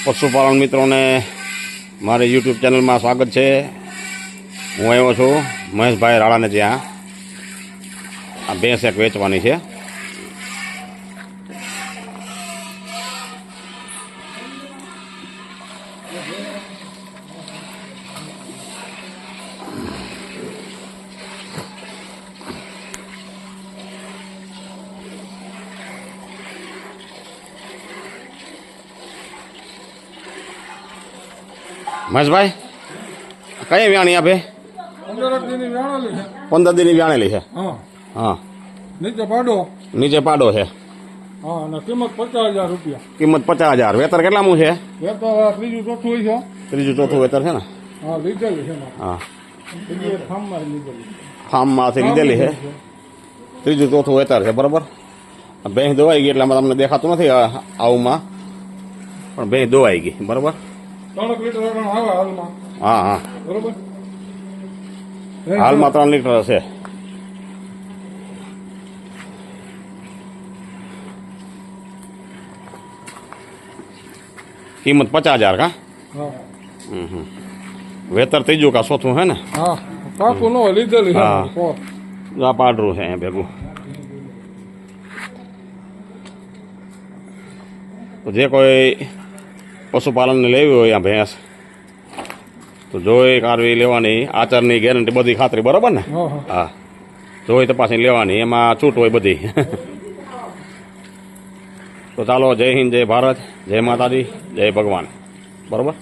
પશુપાલન મિત્રોને મારી યુટ્યુબ ચેનલમાં સ્વાગત છે। હું આવ્યો છું મહેશભાઈ રાણાને ત્યાં। આ ભેંસ એક વેચવાની છે। મહેશભાઈ કઈ વ્યાણી આપે? 15 દીની વ્યાણેલી છે। હા, નીચે પાડો છે। કિંમત 50,000 રૂપિયા। કિંમત 50,000। વેતર કેટલામું છે? ત્રીજું ચોથું છે। ત્રીજું ચોથું વેતર છે ને? હા, લીધેલી છે। હા, લીધેલી ફાર્મમાંથી લીધેલી છે। ત્રીજું ચોથું વેતર છે, બરોબર। ભેંસ દોવાઈ ગઈ એટલે તમને દેખાતું નથી આવુંમાં, પણ ભેંસ દોવાઈ ગઈ, બરોબર। 3 લીટર આવે હાલમાં। હા હા, બરોબર। હાલમાં 3 લીટર હશે। કિંમત 50,000 કા? વેતર ત્રીજું કા ચોથું હે ને? હા, પાકું ન હોય, લીધેલી છે। હા, આ પાડરું છે અહીંયા ભેગું। તો જે કોઈ પશુપાલનને લેવી હોય આ ભેંસ તો જોઈ કારવી લેવાની, આચારની ગેરંટી બધી ખાતરી, બરોબર ને? હા, જોઈ તપાસી લેવાની, એમાં છૂટ હોય બધી। તો ચાલો, જય હિન્દ, જય ભારત, જય માતાજી, જય ભગવાન, બરોબર।